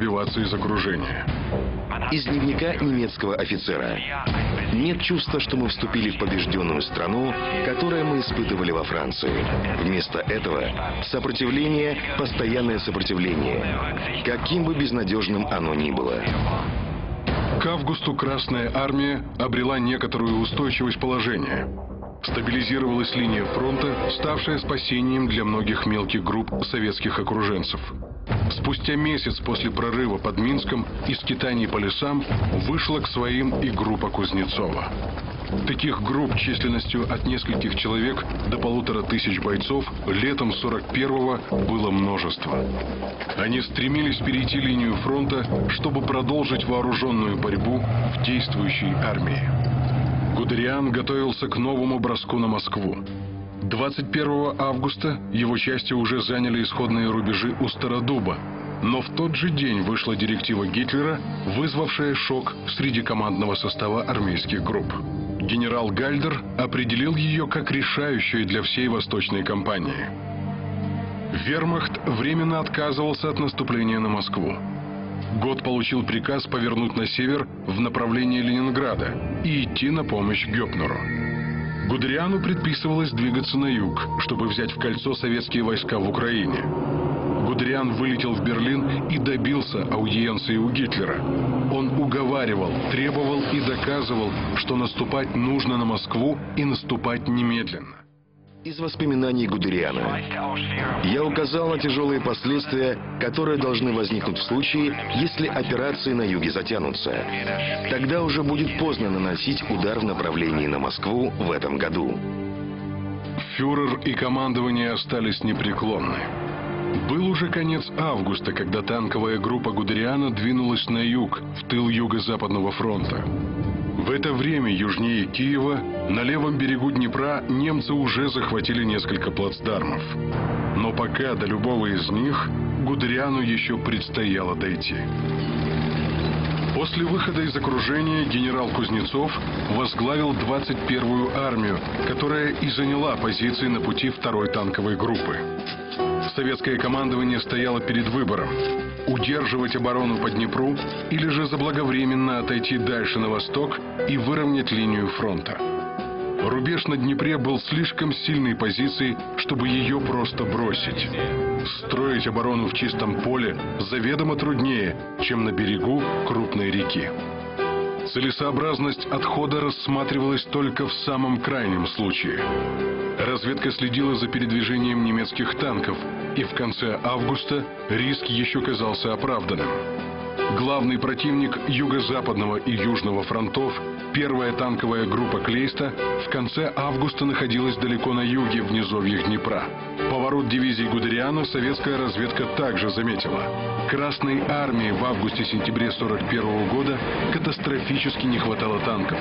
выбиваться из окружения. Из дневника немецкого офицера. Нет чувства, что мы вступили в побежденную страну, которое мы испытывали во Франции. Вместо этого сопротивление, постоянное сопротивление, каким бы безнадежным оно ни было. К августу Красная Армия обрела некоторую устойчивость положения. Стабилизировалась линия фронта, ставшая спасением для многих мелких групп советских окруженцев. Спустя месяц после прорыва под Минском из скитаний по лесам вышла к своим и группа Кузнецова. Таких групп численностью от нескольких человек до 1500 бойцов летом 41-го было множество. Они стремились перейти линию фронта, чтобы продолжить вооруженную борьбу в действующей армии. Гудериан готовился к новому броску на Москву. 21 августа его части уже заняли исходные рубежи у Стародуба, но в тот же день вышла директива Гитлера, вызвавшая шок среди командного состава армейских групп. Генерал Гальдер определил ее как решающую для всей восточной кампании. Вермахт временно отказывался от наступления на Москву. Гот получил приказ повернуть на север в направлении Ленинграда и идти на помощь Гёпнеру. Гудериану предписывалось двигаться на юг, чтобы взять в кольцо советские войска в Украине. Гудериан вылетел в Берлин и добился аудиенции у Гитлера. Он уговаривал, требовал и доказывал, что наступать нужно на Москву и наступать немедленно. Из воспоминаний Гудериана. Я указал на тяжелые последствия, которые должны возникнуть в случае, если операции на юге затянутся. Тогда уже будет поздно наносить удар в направлении на Москву в этом году. Фюрер и командование остались непреклонны. Был уже конец августа, когда танковая группа Гудериана двинулась на юг, в тыл Юго-Западного фронта. В это время южнее Киева, на левом берегу Днепра, немцы уже захватили несколько плацдармов. Но пока до любого из них Гудериану еще предстояло дойти. После выхода из окружения генерал Кузнецов возглавил 21-ю армию, которая и заняла позиции на пути 2-й танковой группы. Советское командование стояло перед выбором – удерживать оборону по Днепру или же заблаговременно отойти дальше на восток и выровнять линию фронта. Рубеж на Днепре был слишком сильной позицией, чтобы ее просто бросить. Строить оборону в чистом поле заведомо труднее, чем на берегу крупной реки. Целесообразность отхода рассматривалась только в самом крайнем случае. Разведка следила за передвижением немецких танков, и в конце августа риск еще казался оправданным. Главный противник Юго-Западного и Южного фронтов, 1-я танковая группа Клейста, в конце августа находилась далеко на юге в низовьях Днепра. Поворот дивизии Гудериана советская разведка также заметила. Красной армии в августе-сентябре 1941 года катастрофически не хватало танков.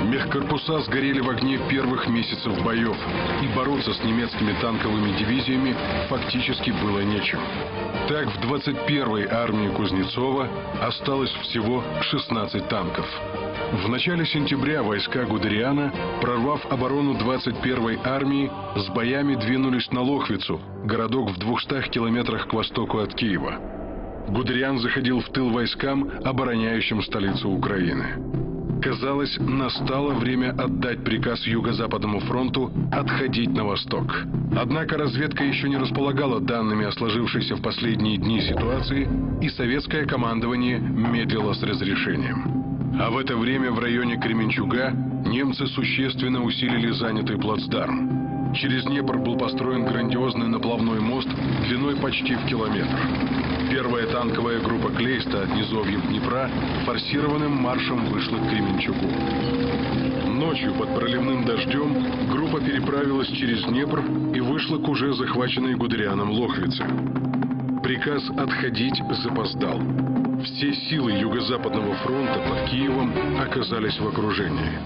Мехкорпуса сгорели в огне первых месяцев боев, и бороться с немецкими танковыми дивизиями фактически было нечем. Так, в 21-й армии Кузнецова осталось всего 16 танков. В начале сентября войска Гудериана, прорвав оборону 21-й армии, с боями двинулись на Лохвицу, городок в 200 километрах к востоку от Киева. Гудериан заходил в тыл войскам, обороняющим столицу Украины. Казалось, настало время отдать приказ Юго-Западному фронту отходить на восток. Однако разведка еще не располагала данными о сложившейся в последние дни ситуации, и советское командование медлило с разрешением. А в это время в районе Кременчуга немцы существенно усилили занятый плацдарм. Через Днепр был построен грандиозный наплавной мост длиной почти в километр. 1-я танковая группа Клейста от низовьев Днепра форсированным маршем вышла к Кременчугу. Ночью под проливным дождем группа переправилась через Днепр и вышла к уже захваченной Гудерианом Лохвице. Приказ отходить запоздал. Все силы Юго-Западного фронта под Киевом оказались в окружении.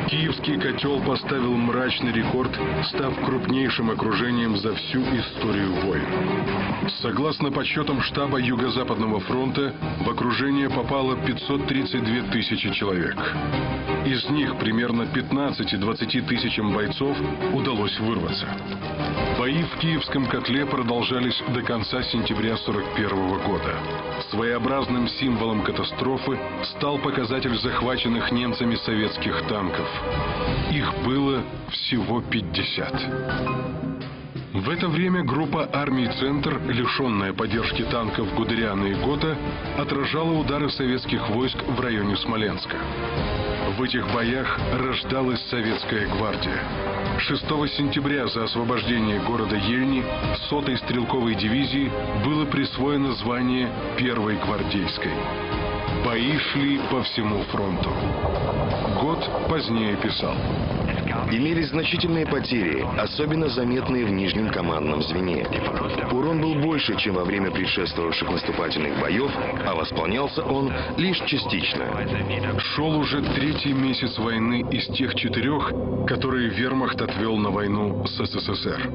Киевский котел поставил мрачный рекорд, став крупнейшим окружением за всю историю войн. Согласно подсчетам штаба Юго-Западного фронта, в окружение попало 532 тысячи человек. Из них примерно 15-20 тысячам бойцов удалось вырваться. Бои в Киевском котле продолжались до конца сентября 1941 года. Своеобразным символом катастрофы стал показатель захваченных немцами советских танков. Их было всего 50. В это время группа армий «Центр», лишенная поддержки танков Гудериана и Гота, отражала удары советских войск в районе Смоленска. В этих боях рождалась Советская гвардия. 6 сентября за освобождение города Ельни 100-й стрелковой дивизии было присвоено звание 1-й гвардейской. Бои шли по всему фронту. Гот позднее писал: Имелись значительные потери, особенно заметные в нижнем командном звене. Урон был больше, чем во время предшествовавших наступательных боев, а восполнялся он лишь частично. Шел уже 3-й месяц войны из тех 4, которые вермахт отвел на войну с СССР.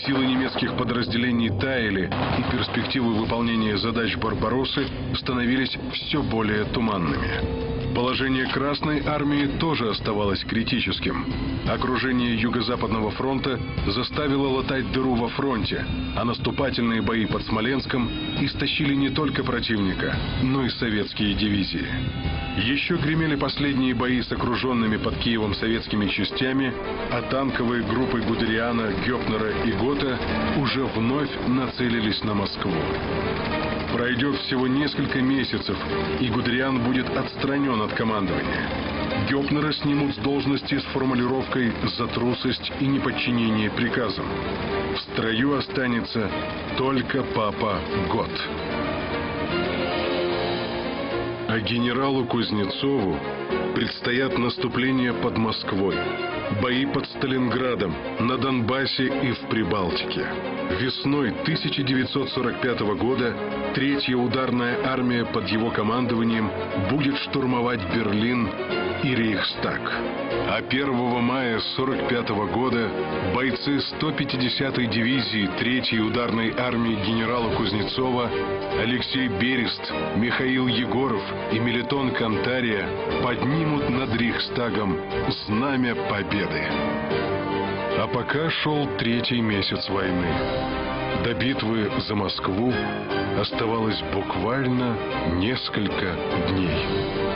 Силы немецких подразделений таяли, и перспективы выполнения задач «Барбароссы» становились все более туманными. Положение Красной армии тоже оставалось критическим. Окружение Юго-Западного фронта заставило латать дыру во фронте, а наступательные бои под Смоленском истощили не только противника, но и советские дивизии. Еще гремели последние бои с окруженными под Киевом советскими частями, а танковые группы Гудериана, Гёпнера и Гота уже вновь нацелились на Москву. Пройдет всего несколько месяцев, и Гудериан будет отстранен от командования. Гёпнера снимут с должности с формулировкой «за трусость и неподчинение приказам». В строю останется только папа Гот. А генералу Кузнецову предстоят наступления под Москвой, бои под Сталинградом, на Донбассе и в Прибалтике. Весной 1945 года Третья ударная армия под его командованием будет штурмовать Берлин и Рейхстаг. А 1 мая 1945 года бойцы 150-й дивизии 3-й ударной армии генерала Кузнецова Алексей Берест, Михаил Егоров и Мелитон Кантария поднимут над Рейхстагом знамя победы. А пока шел 3-й месяц войны. До битвы за Москву оставалось буквально несколько дней.